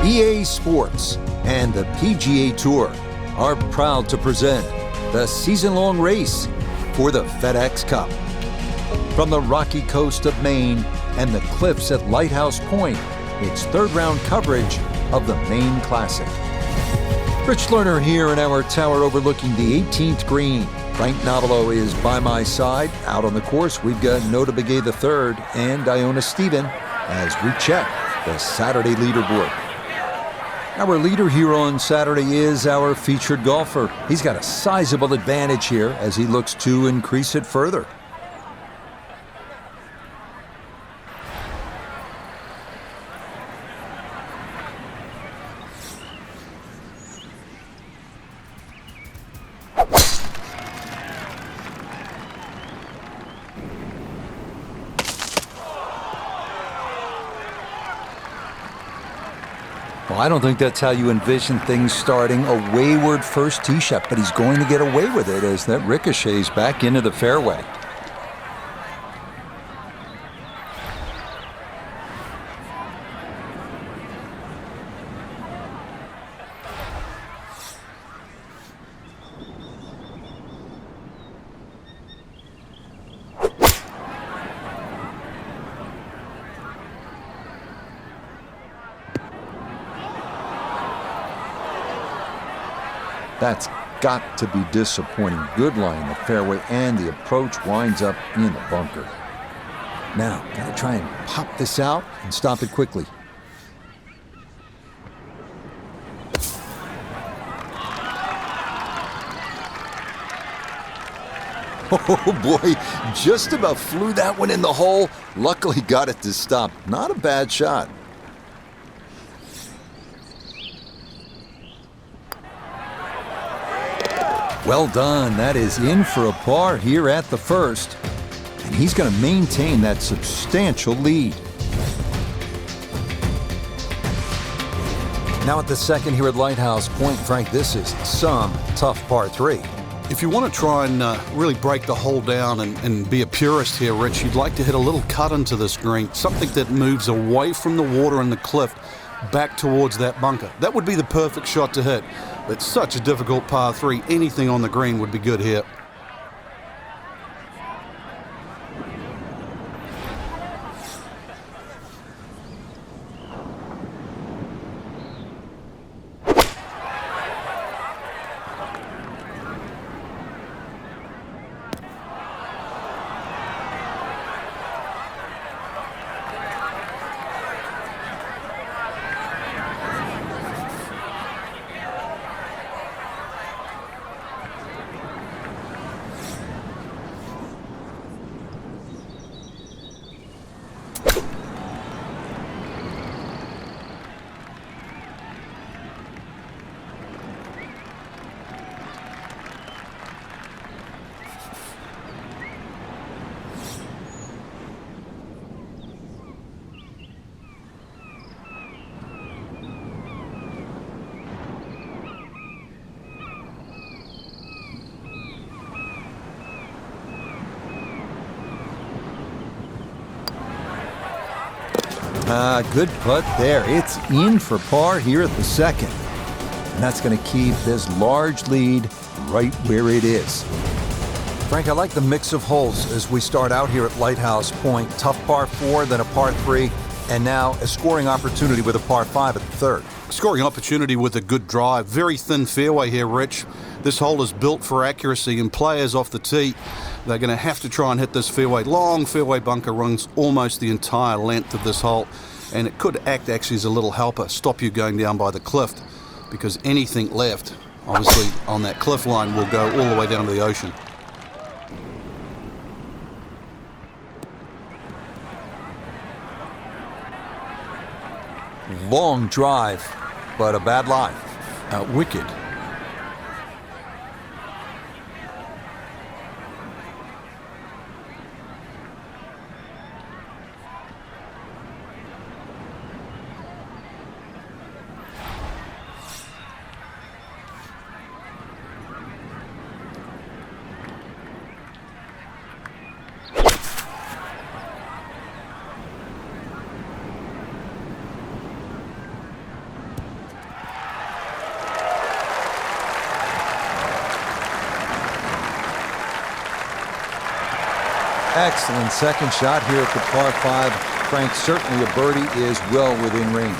EA Sports and the PGA Tour are proud to present the season-long race for the FedEx Cup. From the rocky coast of Maine and the cliffs at Lighthouse Point, it's third-round coverage of the Maine Classic. Rich Lerner here in our tower overlooking the 18th green. Frank Novello is by my side. Out on the course, we've got Nota Begay III and Iona Stephen as we check the Saturday leaderboard. Our leader here on Saturday is our featured golfer. He's got a sizable advantage here as he looks to increase it further. Well, I don't think that's how you envision things starting. A wayward first tee shot, but he's going to get away with it as that ricochets back into the fairway. That's got to be disappointing. Good lie in the fairway, and the approach winds up in the bunker. Now, gotta try and pop this out and stop it quickly. Oh boy, just about flew that one in the hole. Luckily got it to stop. Not a bad shot. Well done. That is in for a par here at the first. And he's going to maintain that substantial lead. Now at the second here at Lighthouse Point, Frank, this is some tough par 3. If you want to try and really break the hole down and be a purist here, Rich, you'd like to hit a little cut into this green, something that moves away from the water and the cliff back towards that bunker. That would be the perfect shot to hit. It's such a difficult par 3. Anything on the green would be good here. Good putt there. It's in for par here at the second. And that's going to keep this large lead right where it is. Frank, I like the mix of holes as we start out here at Lighthouse Point. Tough par 4, then a par 3, and now a scoring opportunity with a par 5 at the third. Scoring opportunity with a good drive. Very thin fairway here, Rich. This hole is built for accuracy, and players off the tee, they're going to have to try and hit this fairway. Long fairway bunker runs almost the entire length of this hole, and it could act actually as a little helper, stop you going down by the cliff, because anything left, obviously, on that cliff line will go all the way down to the ocean. Long drive, but a bad lie. Wicked. Excellent second shot here at the par 5. Frank, certainly a birdie is well within range.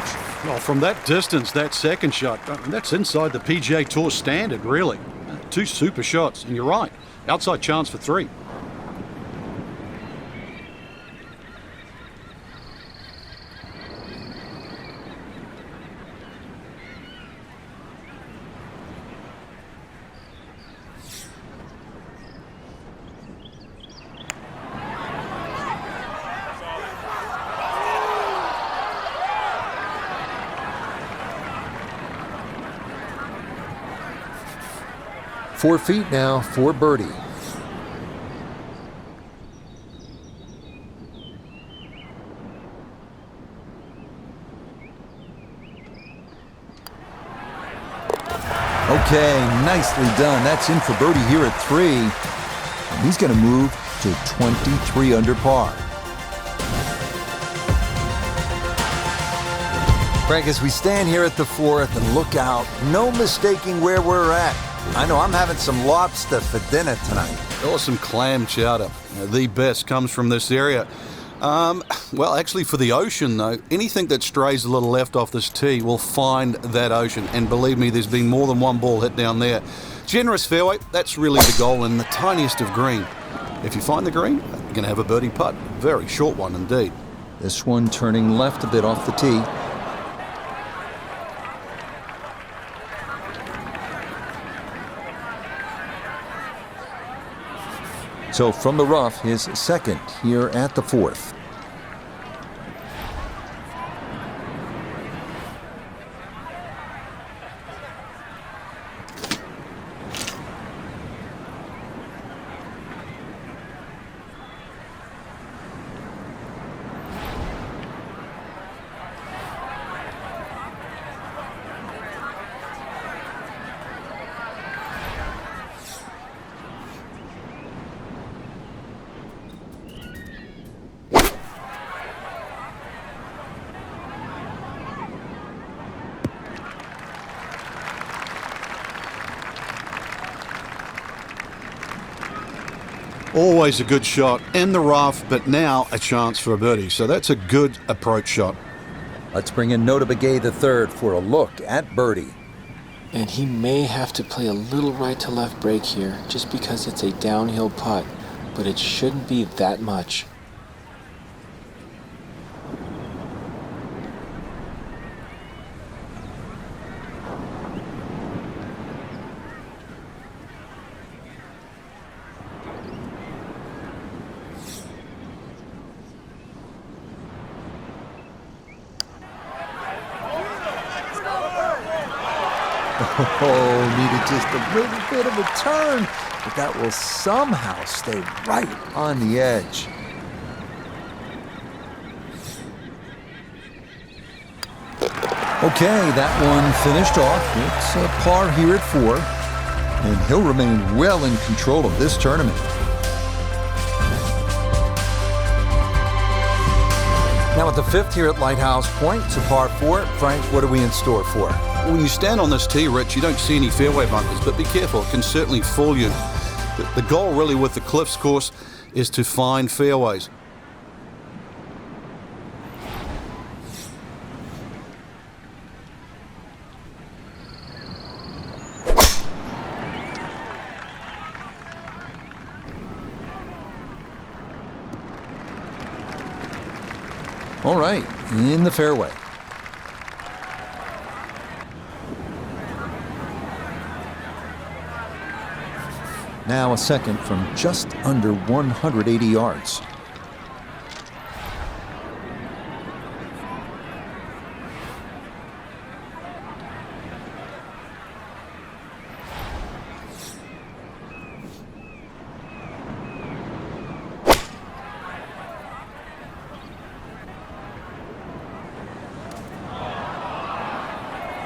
Well, from that distance, that second shot, that's inside the PGA Tour standard, really. 2 super shots, and you're right. Outside chance for 3. Four feet now for birdie. Okay, nicely done. That's in for birdie here at 3. And he's going to move to 23 under par. Frank, as we stand here at the 4th and look out, no mistaking where we're at. I know I'm having some lobster for dinner tonight. Or some clam chowder. The best comes from this area. Well, actually for the ocean, though, anything that strays a little left off this tee will find that ocean. And believe me, there's been more than one ball hit down there. Generous fairway, that's really the goal, and the tiniest of green. If you find the green, you're going to have a birdie putt. Very short one indeed. This one turning left a bit off the tee. So from the rough, his second here at the 4th. Always a good shot in the rough, but now a chance for a birdie. So that's a good approach shot. Let's bring in Nota Begay III for a look at birdie. And he may have to play a little right to left break here, just because it's a downhill putt, but it shouldn't be that much. Oh, needed just a little bit of a turn, but that will somehow stay right on the edge. Okay, that one finished off. It's a par here at 4, and he'll remain well in control of this tournament. Now at the 5th here at Lighthouse Point, it's a par 4. Frank, what are we in store for? When you stand on this tee, Rich, you don't see any fairway bunkers, but be careful, it can certainly fool you. The goal really with the Cliffs course is to find fairways. All right, in the fairway. Now a second from just under 180 yards.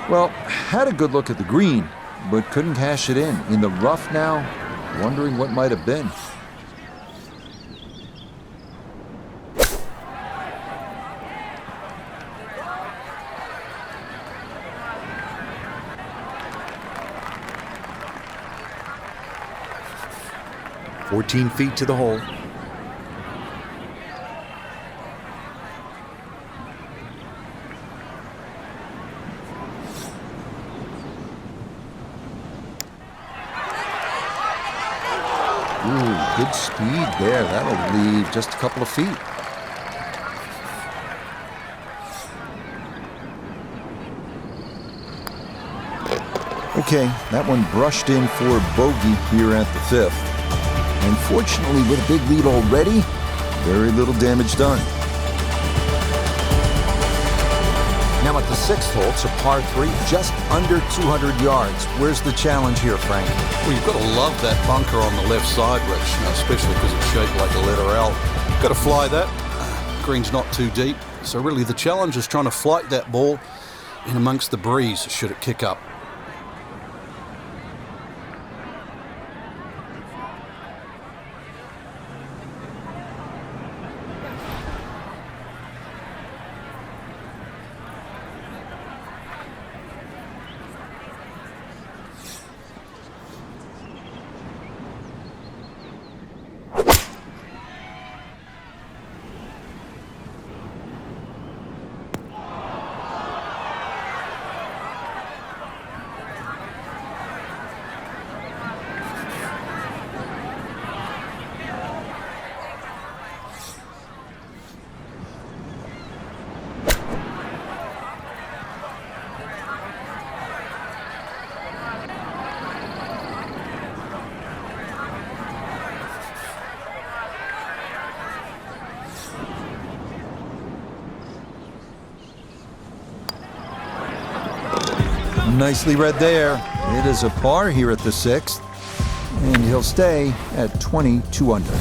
Well, had a good look at the green, but couldn't cash it in. In the rough now, wondering what might have been. "14 feet to the hole." Ooh, good speed there. That'll leave just a couple of feet. Okay, that one brushed in for bogey here at the 5th. And fortunately, with a big lead already, very little damage done. Now at the 6th hole, it's a par 3, just under 200 yards. Where's the challenge here, Frank? Well, you've got to love that bunker on the left side, Rich, especially because it's shaped like a letter L. Got to fly that. Green's not too deep. So really the challenge is trying to flight that ball in amongst the breeze should it kick up. Nicely read there. It is a par here at the 6th, and he'll stay at 22 under.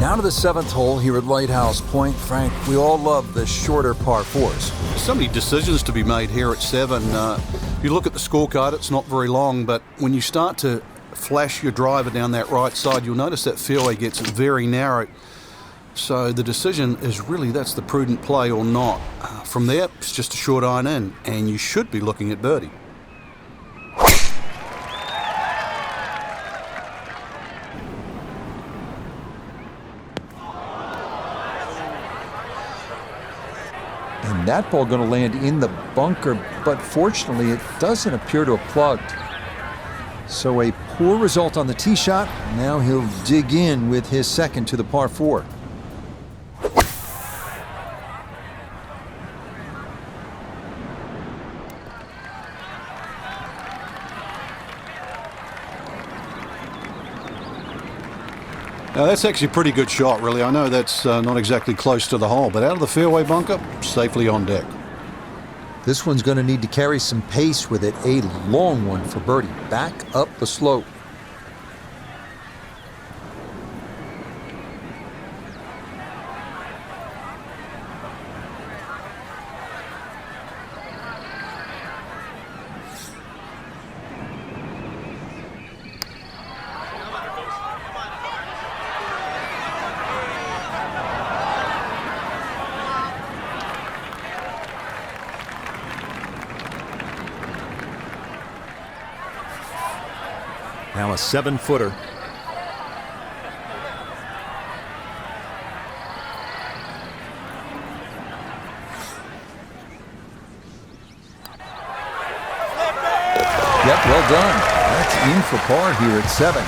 Now to the 7th hole here at Lighthouse Point. Frank, we all love the shorter par 4s. So many decisions to be made here at 7. If you look at the scorecard, it's not very long, but when you start to flash your driver down that right side, you'll notice that fairway gets very narrow. So the decision is really that's the prudent play or not. From there, it's just a short iron in, and you should be looking at birdie. And that ball going to land in the bunker, but fortunately it doesn't appear to have plugged. So a poor result on the tee shot. Now he'll dig in with his second to the par 4. Now that's actually a pretty good shot, really. I know that's not exactly close to the hole, but out of the fairway bunker, safely on deck. This one's going to need to carry some pace with it. A long one for birdie. Back up the slope. Now a 7-footer. Yep, well done. That's in for par here at 7.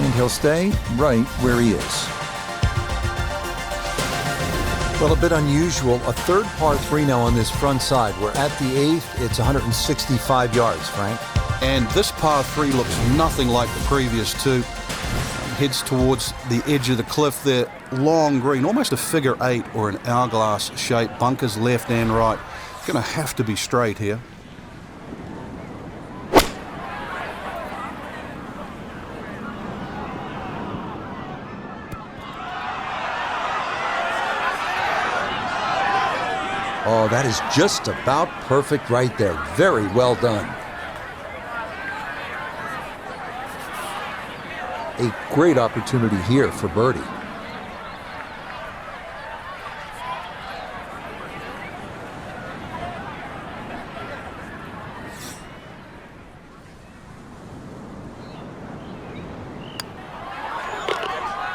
And he'll stay right where he is. Well, a bit unusual. A third par 3 now on this front side. We're at the 8th. It's 165 yards, Frank. And this par 3 looks nothing like the previous two. Heads towards the edge of the cliff there. Long green, almost a figure 8 or an hourglass shape. Bunkers left and right. Going to have to be straight here. Oh, that is just about perfect right there. Very well done. A great opportunity here for birdie.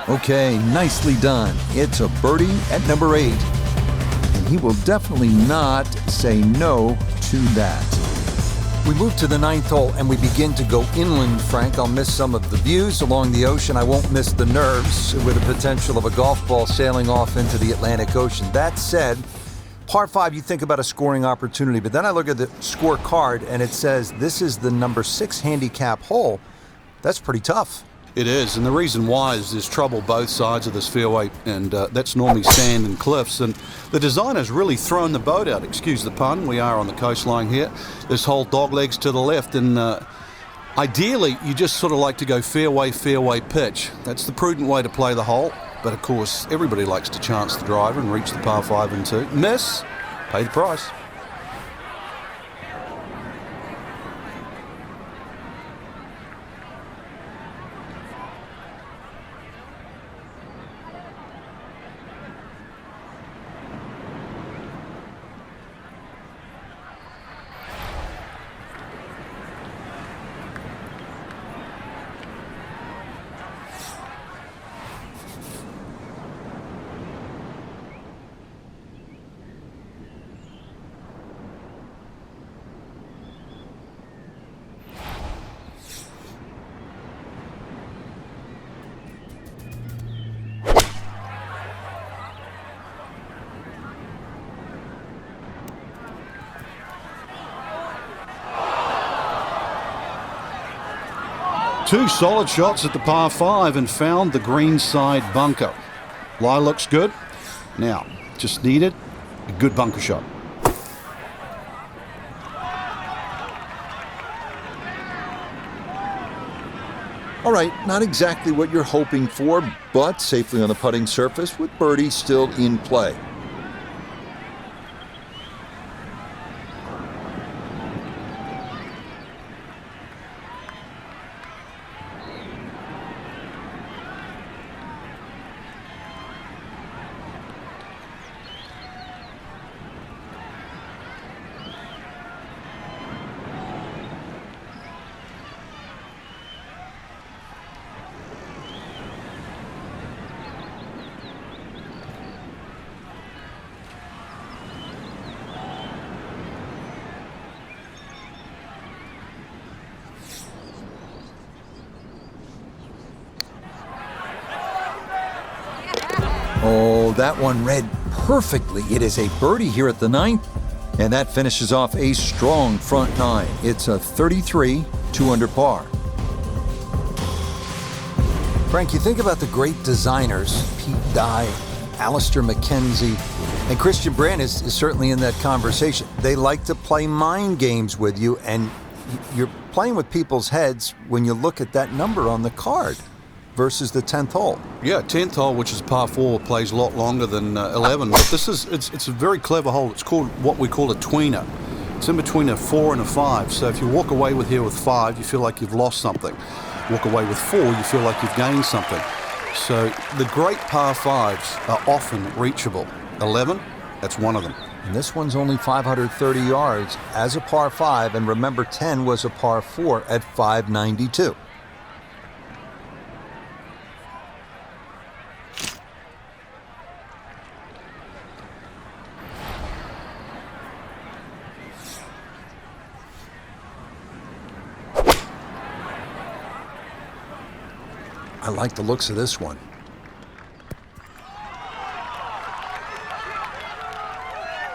Okay, nicely done. It's a birdie at number 8. And he will definitely not say no to that. We move to the 9th hole and we begin to go inland, Frank. I'll miss some of the views along the ocean. I won't miss the nerves with the potential of a golf ball sailing off into the Atlantic Ocean. That said, par 5, you think about a scoring opportunity, but then I look at the scorecard and it says this is the number 6 handicap hole. That's pretty tough. It is, and the reason why is there's trouble both sides of this fairway, and that's normally sand and cliffs, and the designer's really thrown the boat out, excuse the pun. We are on the coastline here. This whole dog legs to the left, and ideally you just sort of like to go fairway, fairway pitch. That's the prudent way to play the hole, but of course everybody likes to chance the driver and reach the par 5 and 2. Miss, pay the price. Two solid shots at the par 5 and found the green side bunker. Lie looks good. Now, just needed a good bunker shot. All right, not exactly what you're hoping for, but safely on the putting surface with birdie still in play. Oh, that one read perfectly. It is a birdie here at the 9th, and that finishes off a strong front 9. It's a 33, 2 under par. Frank, you think about the great designers, Pete Dye, Alistair McKenzie, and Christian Brandt is certainly in that conversation. They like to play mind games with you, and you're playing with people's heads when you look at that number on the card versus the 10th hole. Yeah, 10th hole, which is par 4, plays a lot longer than 11. But this is it's a very clever hole. It's called what we call a tweener. It's in between a 4 and a 5. So if you walk away with here with 5, you feel like you've lost something. Walk away with 4, you feel like you've gained something. So the great par 5s are often reachable. 11, that's one of them. And this one's only 530 yards as a par 5, and remember 10 was a par 4 at 592. I like the looks of this one.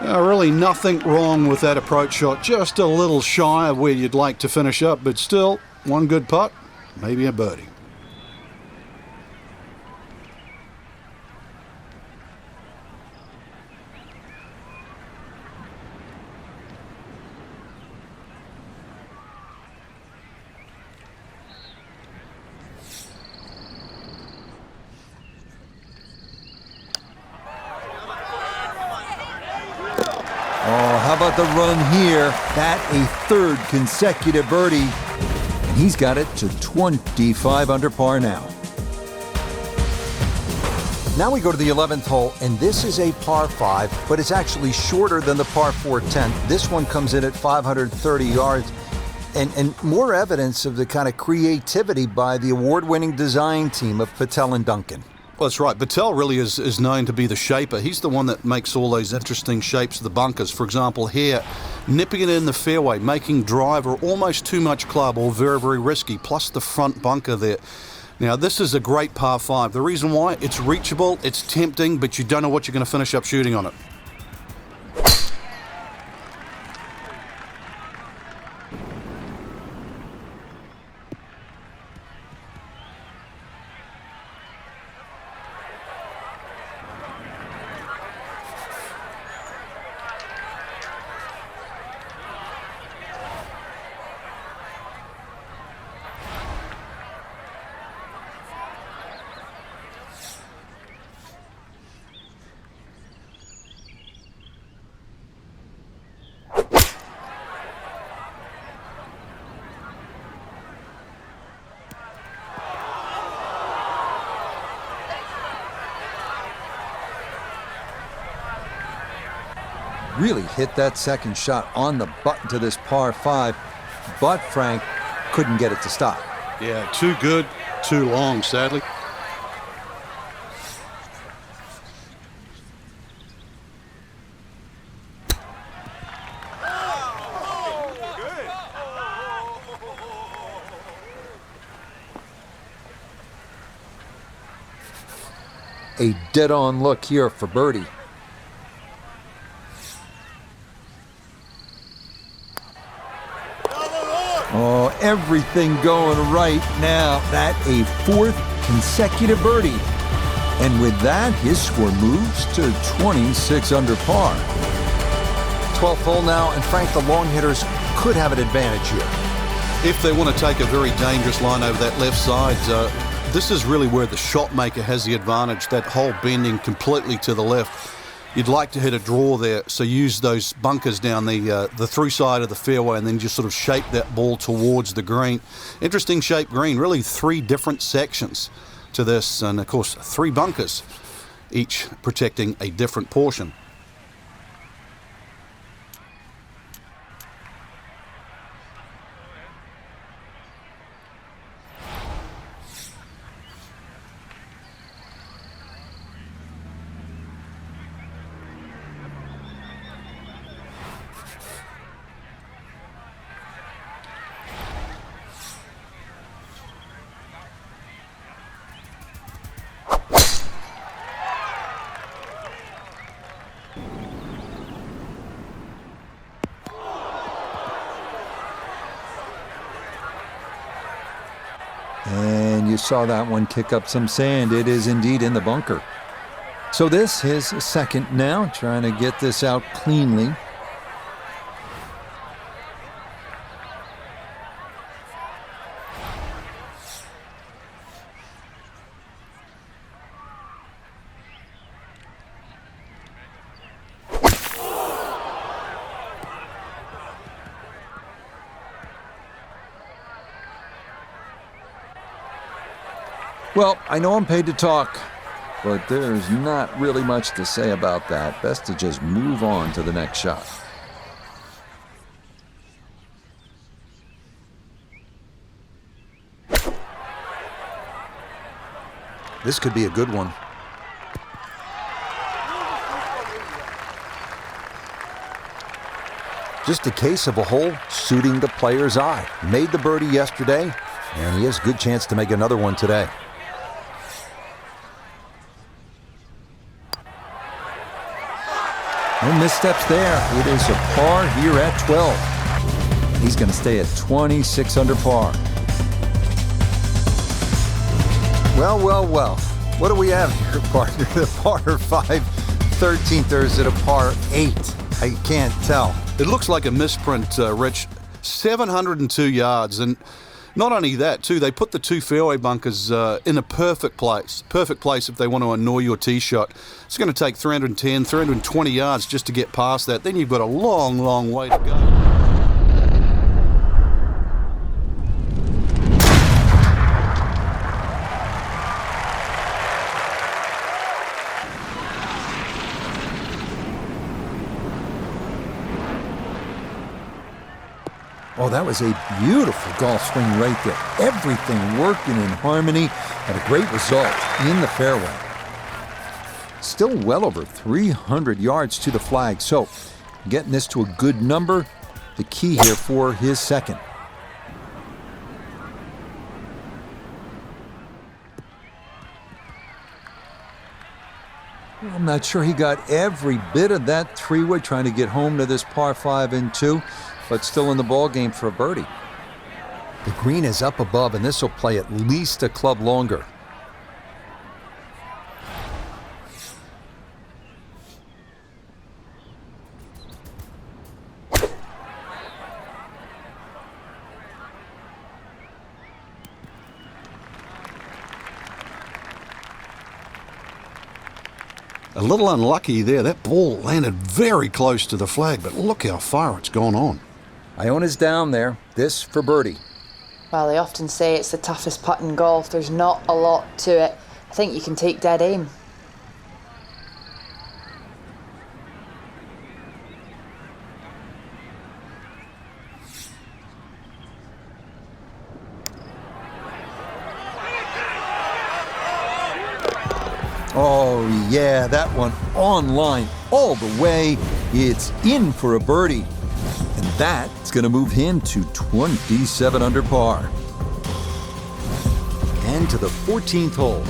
Really nothing wrong with that approach shot. Just a little shy of where you'd like to finish up, but still, one good putt, maybe a birdie. Oh, how about the run here? That a third consecutive birdie. And he's got it to 25 under par now. Now we go to the 11th hole, and this is a par 5, but it's actually shorter than the par 4 10th. This one comes in at 530 yards, and more evidence of the kind of creativity by the award-winning design team of Patel and Duncan. Well, that's right. Battelle really is known to be the shaper. He's the one that makes all those interesting shapes of the bunkers. For example, here, nipping it in the fairway, making driver almost too much club or very, very risky, plus the front bunker there. Now, this is a great par 5. The reason why, it's reachable, it's tempting, but you don't know what you're going to finish up shooting on it. Really hit that second shot on the button to this par 5, but Frank couldn't get it to stop. Yeah, too good, too long, sadly. A dead-on look here for birdie. Oh, everything going right now. That a 4th consecutive birdie. And with that, his score moves to 26 under par. 12th hole now, and Frank, the long hitters could have an advantage here. If they want to take a very dangerous line over that left side, this is really where the shot maker has the advantage, that hole bending completely to the left. You'd like to hit a draw there, so use those bunkers down the through side of the fairway and then just sort of shape that ball towards the green. Interesting shaped green, really 3 different sections to this, and of course 3 bunkers, each protecting a different portion. And you saw that one kick up some sand. It is indeed in the bunker. So this is second now, trying to get this out cleanly. Well, I know I'm paid to talk, but there's not really much to say about that. Best to just move on to the next shot. This could be a good one. Just a case of a hole suiting the player's eye. Made the birdie yesterday, and he has a good chance to make another one today. No missteps there. It is a par here at 12. He's going to stay at 26 under par. Well, well, well. What do we have here, partner? The par 5, 13th, or is it a par 8? I can't tell. It looks like a misprint, Rich. 702 yards, and not only that, too, they put the 2 fairway bunkers in a perfect place. Perfect place if they want to annoy your tee shot. It's going to take 310, 320 yards just to get past that. Then you've got a long, long way to go. Oh, that was a beautiful golf swing right there. Everything working in harmony and a great result in the fairway. still well over 300 yards to the flag. So getting this to a good number, the key here for his second. I'm not sure he got every bit of that three-wood trying to get home to this par 5 and 2, but still in the ball game for a birdie. The green is up above, and this will play at least a club longer. A little unlucky there. That ball landed very close to the flag, but look how far it's gone on. Iona's down there. This for birdie. Well, they often say it's the toughest putt in golf. There's not a lot to it. I think you can take dead aim. Oh, yeah, that one on line all the way. It's in for a birdie. And that's going to move him to 27 under par. And to the 14th hole.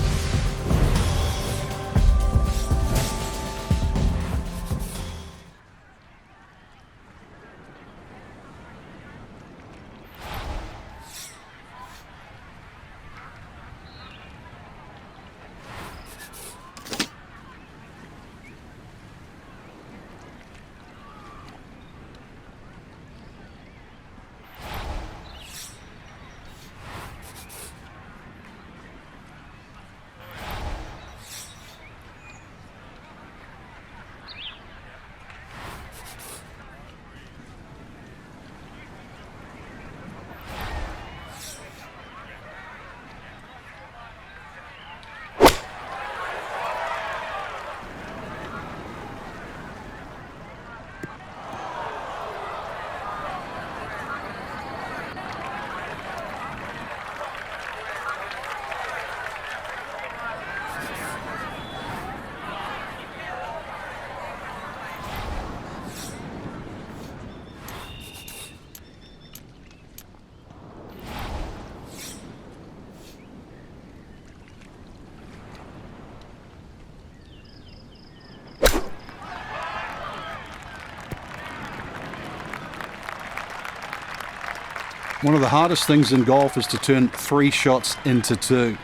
One of the hardest things in golf is to turn 3 shots into 2.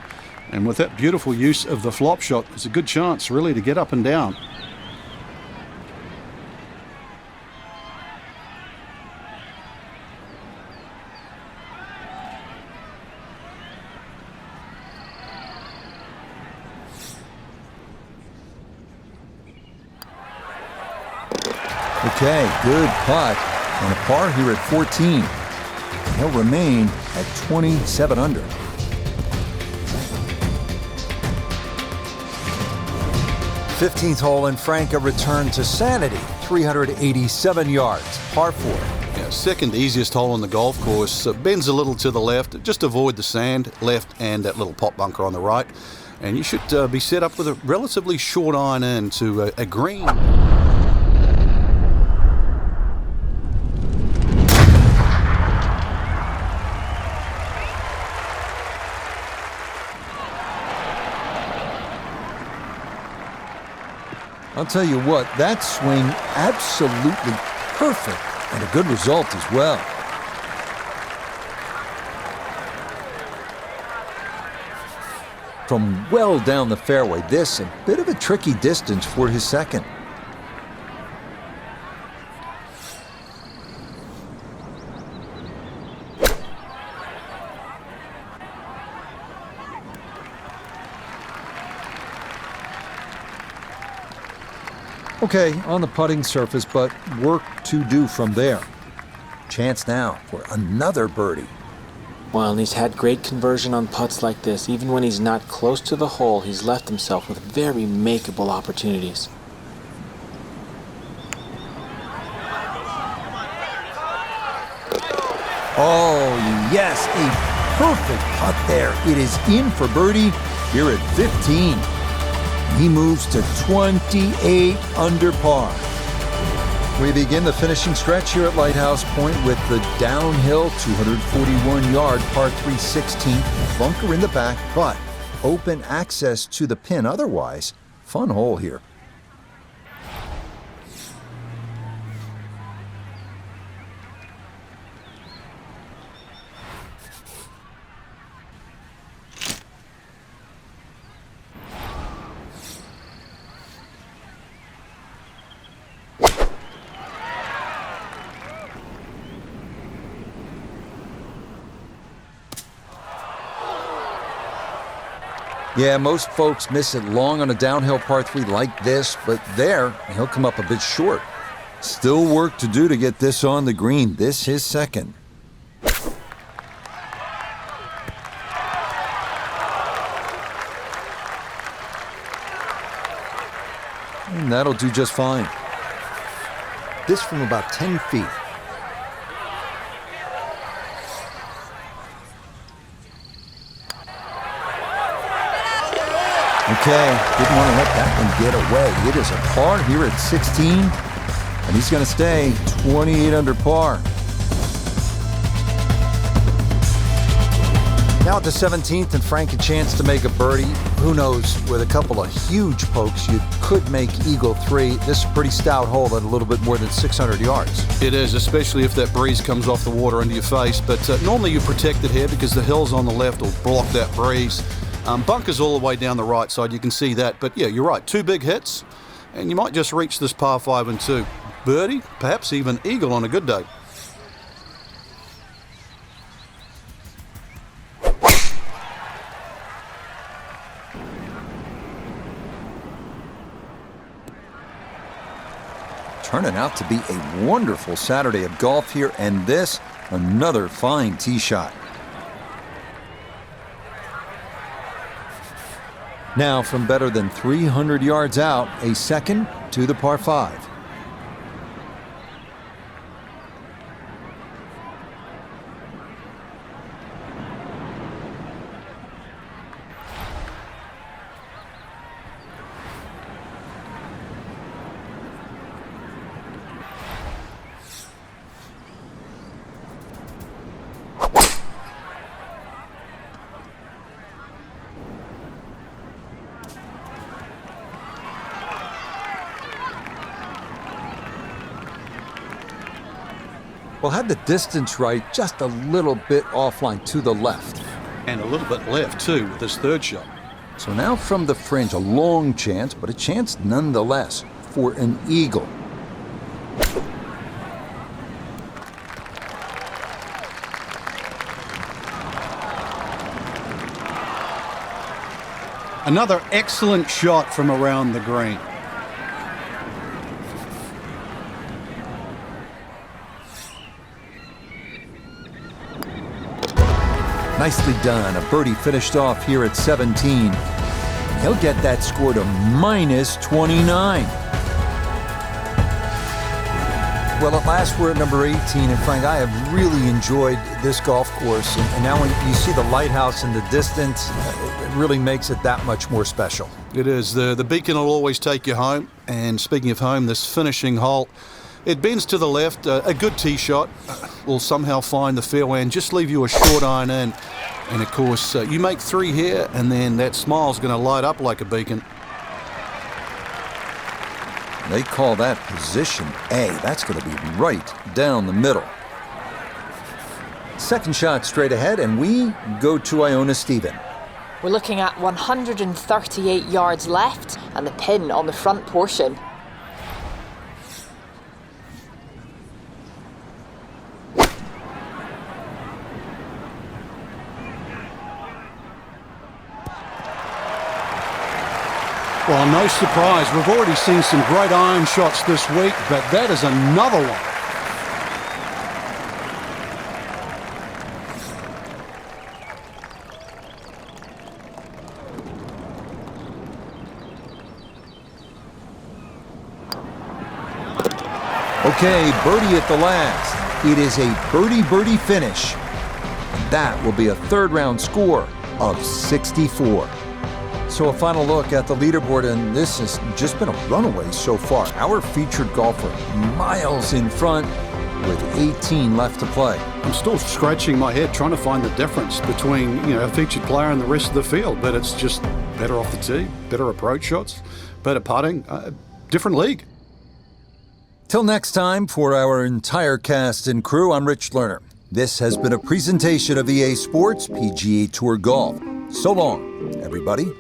And with that beautiful use of the flop shot, it's a good chance really to get up and down. Okay, good putt. And a par here at 14. He'll remain at 27 under. '15th hole, and Frank a return to sanity. 387 yards, par 4. Yeah, second easiest hole on the golf course. Bends a little to the left. Just avoid the sand left and that little pot bunker on the right. And you should be set up with a relatively short iron in to a green. I'll tell you what, that swing absolutely perfect and a good result as well. From well down the fairway, this a bit of a tricky distance for his second. Okay, on the putting surface, but work to do from there. Chance now for another birdie. Well, and he's had great conversion on putts like this. Even when he's not close to the hole, he's left himself with very makeable opportunities. Oh, yes, a perfect putt there. It is in for birdie here at 15. He moves to 28 under par. We begin the finishing stretch here at Lighthouse Point with the downhill 241-yard par 3 16th, bunker in the back, but open access to the pin. Otherwise, fun hole here. Yeah, most folks miss it long on a downhill par 3 like this, but there, he'll come up a bit short. Still work to do to get this on the green. This his second. And that'll do just fine. This from about 10 feet. Okay, didn't want to let that one get away. It is a par here at 16, and he's going to stay 28 under par. Now at the 17th, and Frank a chance to make a birdie. Who knows, with a couple of huge pokes, you could make Eagle 3. This is a pretty stout hole at a little bit more than 600 yards. It is, especially if that breeze comes off the water into your face. But normally you protect it here because the hills on the left will block that breeze. Bunkers all the way down the right side, you can see that. But yeah, you're right, 2 big hits, and you might just reach this par 5 and 2. Birdie, perhaps even eagle on a good day. Turning out to be a wonderful Saturday of golf here, and this, another fine tee shot. Now, from better than 300 yards out, a second to the par 5. Well, had the distance right, just a little bit offline to the left. And a little bit left, too, with this third shot. So now from the fringe, a long chance, but a chance nonetheless for an eagle. Another excellent shot from around the green. Nicely done. A birdie finished off here at 17. He'll get that score to minus 29. Well, at last we're at number 18, and Frank, I have really enjoyed this golf course. And now when you see the lighthouse in the distance, it really makes it that much more special. It is. The beacon will always take you home. And speaking of home, this finishing hole, it bends to the left. A good tee shot will somehow find the fairway and just leave you a short iron in. And of course, you make 3 here, and then that smile's going to light up like a beacon. They call that position A. That's going to be right down the middle. Second shot straight ahead, and we go to Iona Stephen. We're looking at 138 yards left and the pin on the front portion. Well, no surprise. We've already seen some great iron shots this week, but that is another one. Okay, birdie at the last. It is a birdie finish. And that will be a third round score of 64. So a final look at the leaderboard, and this has just been a runaway so far. Our featured golfer miles in front with 18 left to play. I'm still scratching my head trying to find the difference between, a featured player and the rest of the field, but it's just better off the tee, better approach shots, better putting, different league. Till next time, for our entire cast and crew, I'm Rich Lerner. This has been a presentation of EA Sports PGA Tour Golf. So long, everybody.